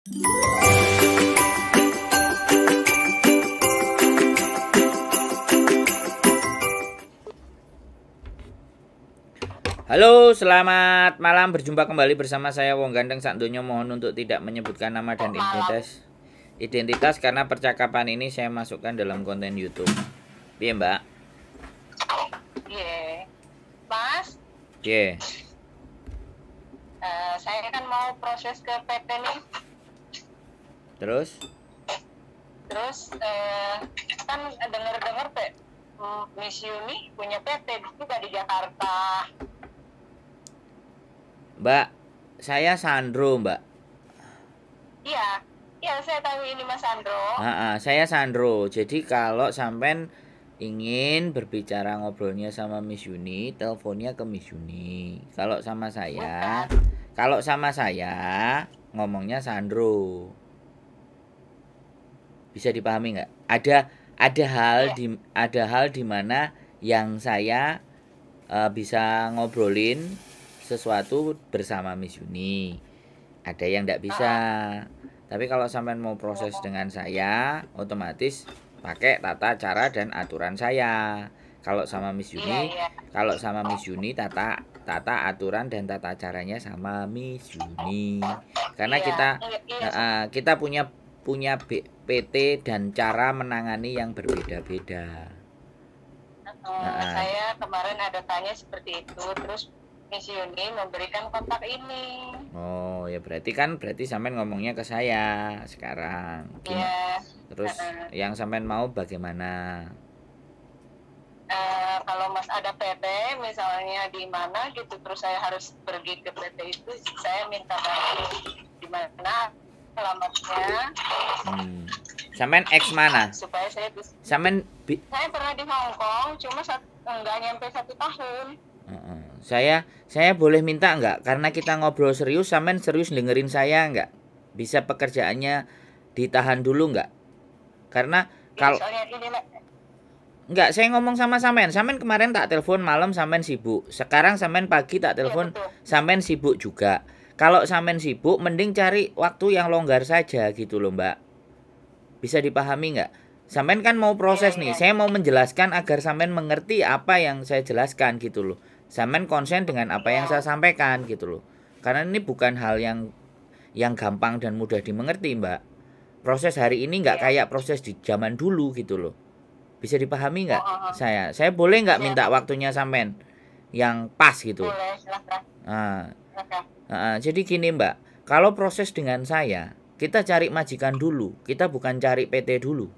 Halo, selamat malam. Berjumpa kembali bersama saya Wong Ganteng Sak Donya. Mohon untuk tidak menyebutkan nama dan identitas karena percakapan ini saya masukkan dalam konten YouTube. Iya, Mbak? Iya. Mas? Iya. Saya kan mau proses ke PT nih. Terus kan dengar-dengar Miss Yuni punya PT juga di Jakarta. Mbak, saya Sandro, Mbak. Iya, saya tahu ini Mas Sandro. Saya Sandro. Jadi kalau sampean ingin berbicara ngobrolnya sama Miss Yuni, teleponnya ke Miss Yuni. Kalau sama saya ngomongnya Sandro. Bisa dipahami nggak? Ada hal di mana yang saya bisa ngobrolin sesuatu bersama Miss Yuni. Ada yang nggak bisa. Tapi kalau sampean mau proses dengan saya, otomatis pakai tata cara dan aturan saya. Kalau sama Miss Yuni, tata aturan dan tata caranya sama Miss Yuni. Karena kita punya PT dan cara menangani yang berbeda-beda. Saya kemarin ada tanya seperti itu, terus Miss Yuni memberikan kontak ini. Oh ya berarti sampean ngomongnya ke saya sekarang. Iya. Terus yang sampean mau bagaimana? Kalau Mas ada PT misalnya di mana gitu, terus saya harus pergi ke PT itu, saya minta bantu di mana alamatnya. Sampean X mana? Supaya saya bisa. Saya pernah di Hong Kong, cuma nggak nyampe 1 tahun. Saya boleh minta nggak? Karena kita ngobrol serius, sampean serius dengerin saya nggak? Bisa pekerjaannya ditahan dulu nggak? Karena kalau nggak, saya ngomong sama sampean kemarin tak telepon malam sampean sibuk. Sekarang sampean pagi tak telepon sampean sibuk juga. Kalau sampean sibuk, mending cari waktu yang longgar saja gitu loh, Mbak. Bisa dipahami nggak? Sampean kan mau proses nih, saya mau menjelaskan agar sampean mengerti apa yang saya jelaskan gitu loh. Sampean konsen dengan apa yang saya sampaikan gitu loh. Karena ini bukan hal yang gampang dan mudah dimengerti, Mbak. Proses hari ini nggak kayak proses di zaman dulu gitu loh. Bisa dipahami nggak? Saya boleh nggak minta waktunya sampean yang pas gitu? Boleh, silakan. Jadi gini, Mbak, kalau proses dengan saya, kita cari majikan dulu, kita bukan cari PT dulu.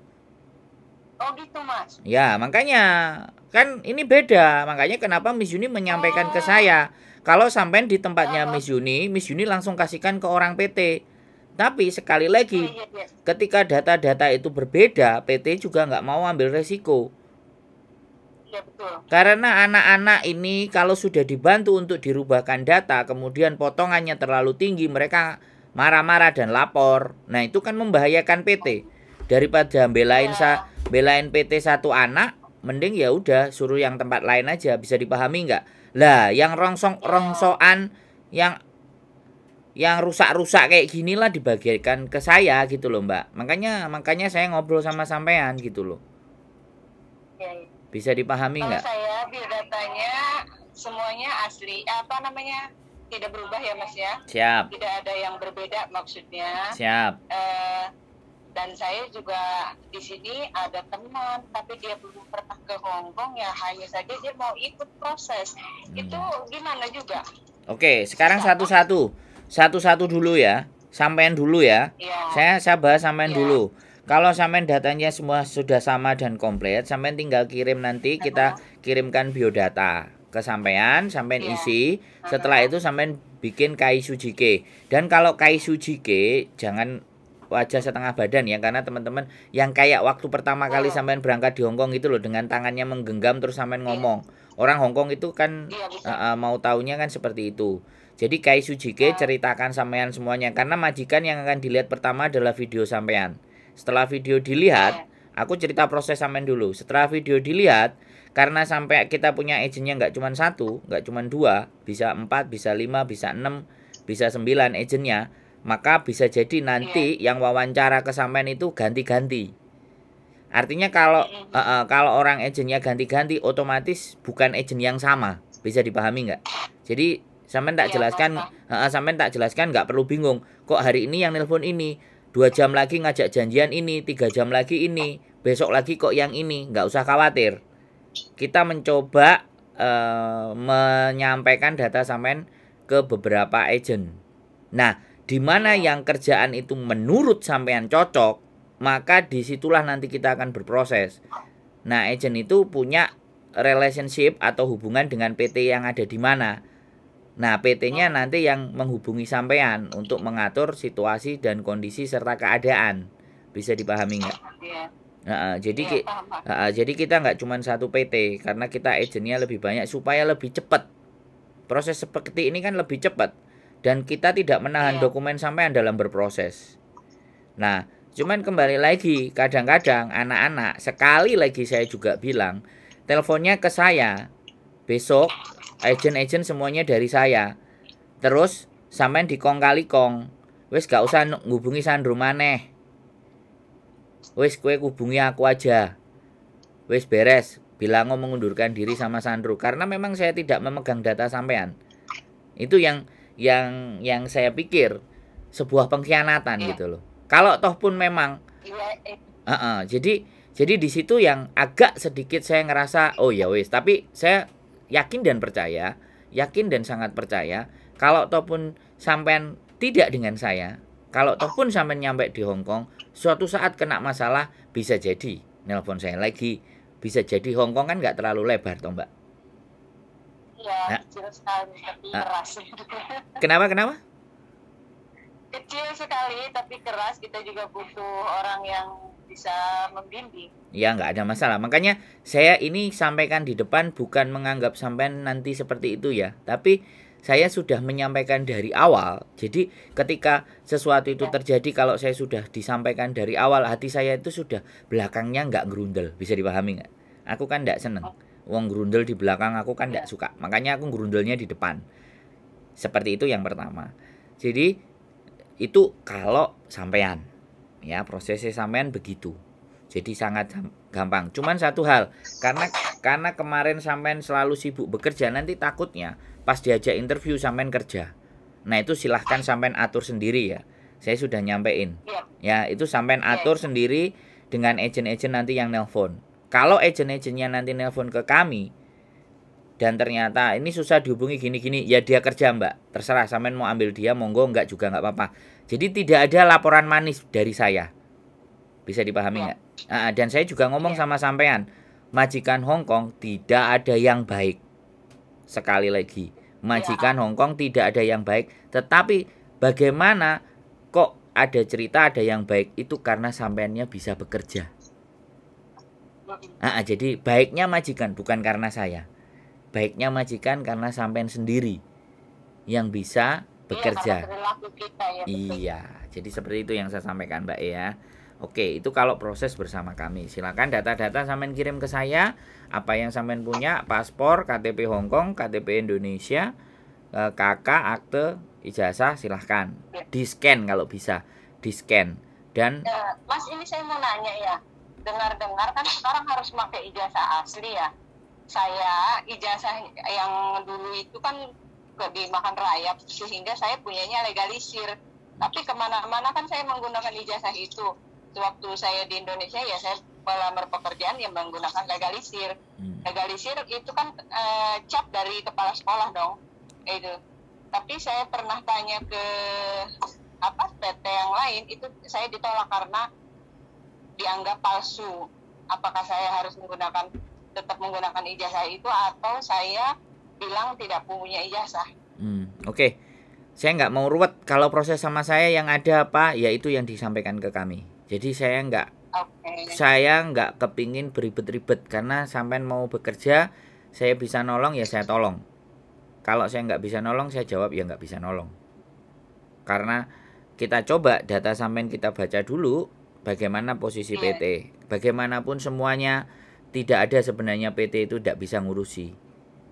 Oh gitu, Mas. Ya, makanya kan ini beda. Makanya kenapa Miss Yuni menyampaikan ke saya. Kalau sampai di tempatnya Miss Yuni langsung kasihkan ke orang PT. Tapi sekali lagi, ketika data-data itu berbeda, PT juga nggak mau ambil resiko. Ya, betul. Karena anak-anak ini kalau sudah dibantu untuk dirubahkan data, kemudian potongannya terlalu tinggi, mereka marah-marah dan lapor. Nah, itu kan membahayakan PT. Daripada belain PT satu anak, mending ya udah suruh yang tempat lain aja. Bisa dipahami nggak? Lah, yang rongsokan, yang rusak-rusak kayak ginilah dibagikan ke saya gitu loh, Mbak. Makanya saya ngobrol sama sampean gitu loh. Bisa dipahami nggak? Kalau saya biodatanya semuanya asli, tidak berubah ya, Mas ya? Siap. Tidak ada yang berbeda maksudnya. Siap. Dan saya juga di sini ada teman, tapi dia belum pernah ke Hong Kong, ya hanya saja dia mau ikut proses. Itu gimana juga? Oke, sekarang satu-satu dulu ya. Sampean dulu ya. Saya bahas sampean dulu. Kalau sampean datanya semua sudah sama dan komplit, sampean tinggal kirim, nanti kita kirimkan biodata ke sampean isi. Setelah itu sampean bikin KISUJIK. Dan kalau KISUJIK jangan wajah setengah badan ya, karena teman-teman yang kayak waktu pertama kali sampean berangkat di Hong Kong itu loh, dengan tangannya menggenggam terus sampean ngomong. Orang Hong Kong itu kan mau taunya kan seperti itu. Jadi KISUJIK ceritakan sampean semuanya, karena majikan yang akan dilihat pertama adalah video sampean. Setelah video dilihat, aku cerita proses sampean dulu. Setelah video dilihat, karena sampai kita punya agentnya nggak cuma 1, nggak cuma 2, bisa 4, bisa 5, bisa 6, bisa 9 agentnya. maka bisa jadi nanti yang wawancara ke sampean itu ganti-ganti. Artinya kalau orang agentnya ganti-ganti, otomatis bukan agent yang sama. Bisa dipahami nggak? Jadi sampean tak jelaskan, sampean tak jelaskan nggak perlu bingung. Kok hari ini yang nelpon ini, 2 jam lagi ngajak janjian ini, 3 jam lagi ini, besok lagi kok yang ini, nggak usah khawatir. Kita mencoba menyampaikan data sampean ke beberapa agent. Nah, di mana yang kerjaan itu menurut sampean cocok, maka disitulah nanti kita akan berproses. Nah, agent itu punya relationship atau hubungan dengan PT yang ada di mana. Nah, PT-nya nanti yang menghubungi sampean untuk mengatur situasi dan kondisi serta keadaan. Bisa dipahami nggak? Jadi kita nggak cuma satu PT, karena kita agentnya lebih banyak supaya lebih cepat. Proses seperti ini kan lebih cepat, dan kita tidak menahan dokumen sampean dalam berproses. Nah, cuman kembali lagi, kadang-kadang anak-anak, sekali lagi saya juga bilang, teleponnya ke saya, besok agent-agent semuanya dari saya. Terus sampean dikong kali kong, wis gak usah ngubungi Sandro maneh. Wis kowe hubungi aku aja. Wis beres, bilang mengundurkan diri sama Sandro, karena memang saya tidak memegang data sampean. Itu yang saya pikir sebuah pengkhianatan gitu loh. Kalau toh pun memang jadi di situ yang agak sedikit saya ngerasa oh ya wis, tapi saya yakin dan sangat percaya kalau toh pun sampean tidak dengan saya, kalau toh pun sampean nyampe di Hong Kong, suatu saat kena masalah bisa jadi nelpon saya lagi, bisa jadi Hong Kong kan nggak terlalu lebar toh Mbak. Iya, kecil sekali tapi keras. Kenapa? Kecil sekali tapi keras, kita juga butuh orang yang bisa membimbing. Ya nggak ada masalah. Makanya saya ini sampaikan di depan bukan menganggap sampean nanti seperti itu ya, tapi saya sudah menyampaikan dari awal. Jadi ketika sesuatu itu terjadi, kalau saya sudah disampaikan dari awal, hati saya itu sudah belakangnya nggak gerundel. Bisa dipahami nggak? Aku kan nggak seneng. Wong gerundel di belakang aku kan nggak suka. Makanya aku gerundelnya di depan. Seperti itu yang pertama. Jadi itu kalau sampean, ya prosesnya sampean begitu. Jadi sangat gampang. Cuman satu hal, karena kemarin sampean selalu sibuk bekerja, nanti takutnya pas diajak interview sampean kerja. Nah itu silahkan sampean atur sendiri ya. Saya sudah nyampein. Ya itu sampean atur sendiri dengan agent-agent nanti yang nelpon. Kalau agent-agentnya nanti nelpon ke kami dan ternyata ini susah dihubungi gini-gini, ya dia kerja Mbak. Terserah sampean mau ambil dia, monggo, enggak juga enggak apa-apa. Jadi tidak ada laporan manis dari saya. Bisa dipahami nggak? Dan saya juga ngomong sama sampean, majikan Hong Kong tidak ada yang baik. Sekali lagi, majikan Hong Kong tidak ada yang baik. Tetapi bagaimana kok ada cerita ada yang baik, itu karena sampeannya bisa bekerja. Jadi baiknya majikan bukan karena saya. Baiknya majikan karena sampean sendiri yang bisa bekerja. Iya, jadi seperti itu yang saya sampaikan Mbak ya. Oke, itu kalau proses bersama kami. Silakan data-data sampean kirim ke saya, apa yang sampean punya, paspor, KTP Hong Kong, KTP Indonesia, KK, akte, ijazah, silahkan. Di-scan kalau bisa, di-scan. Dan Mas, ini saya mau nanya ya. Dengar-dengar kan sekarang harus pakai ijazah asli ya. Saya ijazah yang dulu itu kan dimakan rayap, sehingga saya punyanya legalisir. Tapi kemana-mana kan saya menggunakan ijazah itu. Waktu saya di Indonesia ya saya melamar pekerjaan yang menggunakan legalisir. Legalisir itu kan cap dari kepala sekolah dong. Itu. Tapi saya pernah tanya ke PT yang lain, itu saya ditolak karena dianggap palsu. Apakah saya harus tetap menggunakan ijazah itu, atau saya bilang tidak punya ijazah? Oke. Saya nggak mau ruwet. Kalau proses sama saya yang ada apa, ya itu yang disampaikan ke kami. Jadi saya nggak kepingin beribet-ribet, karena sampean mau bekerja, saya bisa nolong ya saya tolong. Kalau saya nggak bisa nolong, saya jawab ya nggak bisa nolong. Karena kita coba data sampean kita baca dulu, bagaimana posisi PT. Bagaimanapun semuanya tidak ada sebenarnya PT itu tidak bisa ngurusi.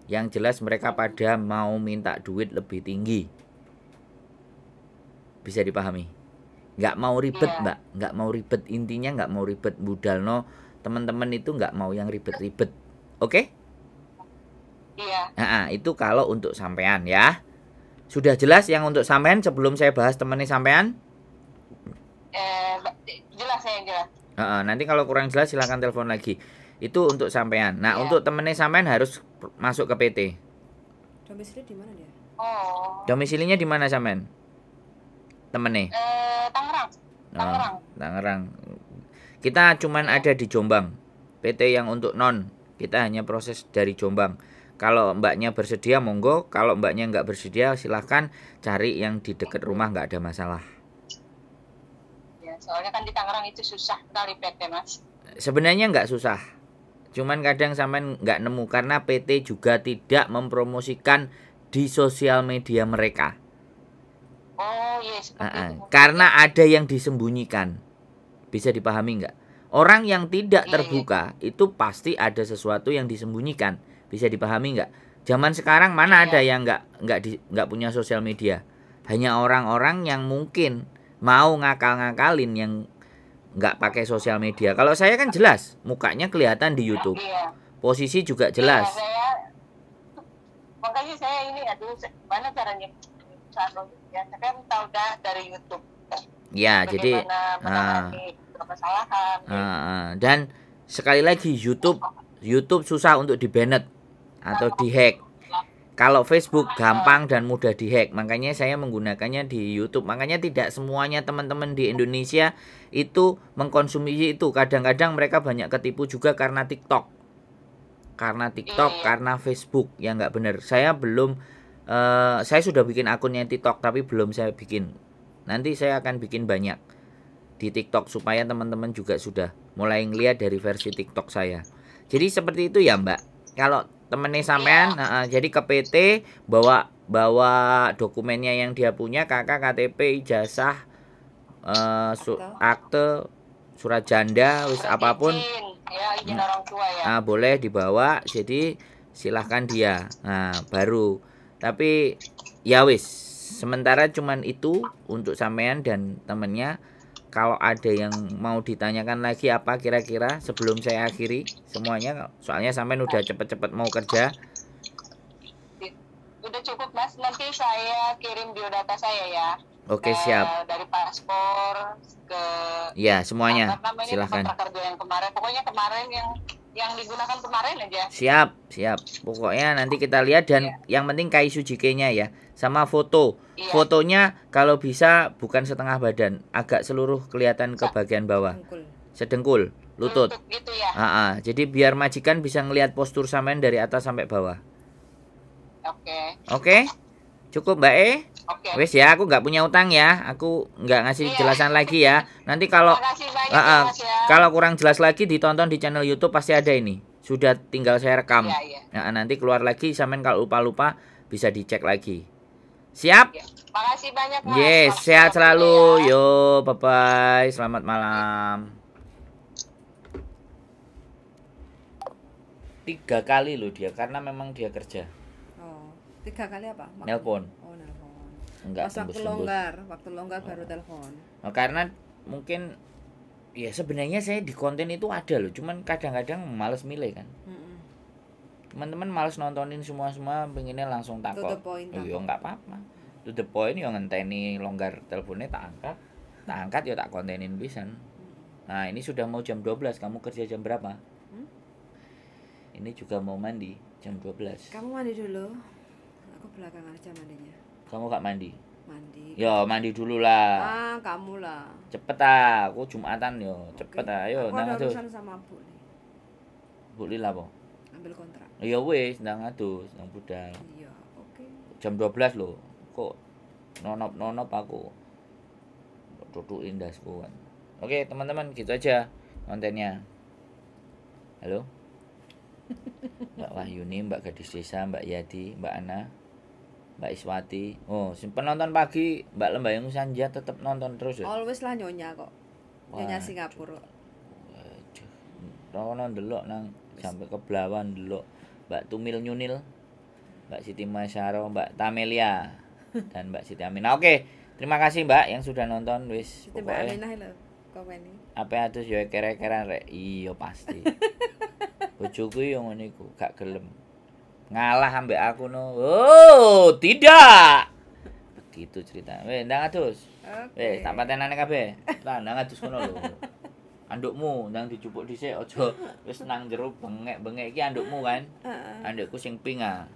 Yang jelas mereka pada mau minta duit lebih tinggi. Bisa dipahami? Nggak mau ribet, Iya. Mbak. Nggak mau ribet. Intinya nggak mau ribet. Budalno teman-teman itu nggak mau yang ribet-ribet. Oke? Iya. Nah, itu kalau untuk sampean ya. Sudah jelas yang untuk sampean sebelum saya bahas temennya sampean? Jelas saya jelas. Nanti kalau kurang jelas silahkan telepon lagi. Itu untuk sampean. Nah, Iya. untuk temennya sampean harus masuk ke PT. Domisili di mana dia? Oh. Domisilinya di mana sampean? Temennya? Tangerang. Tangerang. Tangerang. Kita cuman ada di Jombang. PT yang untuk non, kita hanya proses dari Jombang. Kalau mbaknya bersedia monggo, kalau mbaknya nggak bersedia silahkan cari yang di dekat rumah, nggak ada masalah. Ya, soalnya kan di Tangerang itu susah sekali PT, Mas. Sebenarnya nggak susah, cuman kadang sampean nggak nemu karena PT juga tidak mempromosikan di sosial media mereka. Oh iya, seperti itu. Karena ada yang disembunyikan. Bisa dipahami nggak? Orang yang tidak Iya, terbuka itu pasti ada sesuatu yang disembunyikan. Bisa dipahami nggak? Zaman sekarang mana ada yang nggak punya sosial media? Hanya orang-orang yang mungkin mau ngakal-ngakalin yang nggak pakai sosial media. Kalau saya kan jelas, mukanya kelihatan di YouTube. Iya. Posisi juga jelas. Makanya saya ini, aduh, mana caranya? Ya, saya kan tahu dah dari YouTube. Ya, jadi kesalahan. Dan sekali lagi YouTube susah untuk di-banned atau di-hack. Kalau Facebook gampang dan mudah di-hack. Makanya saya menggunakannya di YouTube. Makanya tidak semuanya teman-teman di Indonesia itu mengkonsumsi itu. Kadang-kadang mereka banyak ketipu juga karena TikTok. Karena Facebook. Ya nggak benar. Saya sudah bikin akunnya TikTok tapi belum saya bikin. Nanti saya akan bikin banyak di TikTok supaya teman-teman juga sudah mulai ngeliat dari versi TikTok saya. Jadi seperti itu ya Mbak. Kalau temennya sampean, jadi ke PT bawa dokumennya yang dia punya, KK, KTP, ijazah, akte, surat janda, wis apapun. Izin orang tua ya. Boleh dibawa. Jadi silahkan dia. Nah baru. Tapi ya wis. Sementara cuman itu untuk sampean dan temennya. Kalau ada yang mau ditanyakan lagi apa kira-kira sebelum saya akhiri semuanya, soalnya sampean udah cepet-cepet mau kerja. Udah cukup Mas, nanti saya kirim biodata saya ya. Oke, siap. Dari paspor ke ya semuanya silahkan. Yang kemarin, pokoknya kemarin yang digunakan kemarin aja. Siap. Pokoknya nanti kita lihat dan yang penting KISUJK-nya ya, sama foto. Fotonya kalau bisa bukan setengah badan, agak seluruh kelihatan ke bagian bawah. Sedengkul, lutut. Gitu ya. Jadi biar majikan bisa ngelihat postur sampean dari atas sampai bawah. Oke. Cukup Mbak E? Wes ya, aku nggak punya utang ya. Aku nggak ngasih jelasan lagi ya. Nanti kalau kalau kurang jelas lagi ditonton di channel YouTube pasti ada ini. Sudah tinggal saya rekam. Nah, nanti keluar lagi sampean kalau lupa-lupa bisa dicek lagi. Siap? Makasih banyak Mas. Yes, sehat selalu. Yo, bye-bye. Selamat malam. 3 kali loh dia karena memang dia kerja. 3 kali apa? Nelpon. Nelpon. Enggak pas waktu longgar baru telepon. Karena mungkin ya sebenarnya saya di konten itu ada loh, cuman kadang-kadang males milih kan. Teman-teman males nontonin semua pengennya langsung takut. Iya enggak apa-apa. To the point yo ngenteni longgar teleponnya tak angkat ya tak kontenin pisan. Nah, ini sudah mau jam 12, kamu kerja jam berapa? Ini juga mau mandi jam 12. Kamu mandi dulu. Aku belakangan aja mandinya. Kamu gak mandi? Mandi. Yo mandi dulu lah. Kamu lah. Cepet aku Jumatan yo, cepet ayo. Aku ada urusan sama Bu nih. Bu Lila apa? Ambil kontrak. Ya wis, ndang adus, ndang budal. Iya, oke. Jam 12 loh. Kok nonop aku. Tutukin dasku kan. Oke, teman-teman, gitu aja kontennya. Halo? Mbak Wahyuni, Mbak Gadis Desa, Mbak Yadi, Mbak Ana, Mbak Iswati. Oh, penonton pagi Mbak Lembayung Sanja tetap nonton terus ya? Always lah nyonya kok. Nyonya Singapura. Rono ndelok nang sampai ke Blawan ndelok Mbak Tumil Nyunil, Mbak Siti Masyaro, Mbak Tamelia dan Mbak Siti Aminah. Oke, Terima kasih Mbak yang sudah nonton wis. Itu Mbak Pokoknya Aminah lho komen iki. apa atus yo kere-keran rek. Iya pasti. Bojoku yo ngono iku, gak gelem. Ngalah ambek aku no. Oh, tidak. Begitu cerita. Weh, ndang atus. Oke. Tak patenane kabeh. Lah ndang atus ngono lho. Andukmu ndang dicupuk dhisik aja wis nang jero bengek-bengek iki andukmu kan. Heeh. Andukku sing pink ah.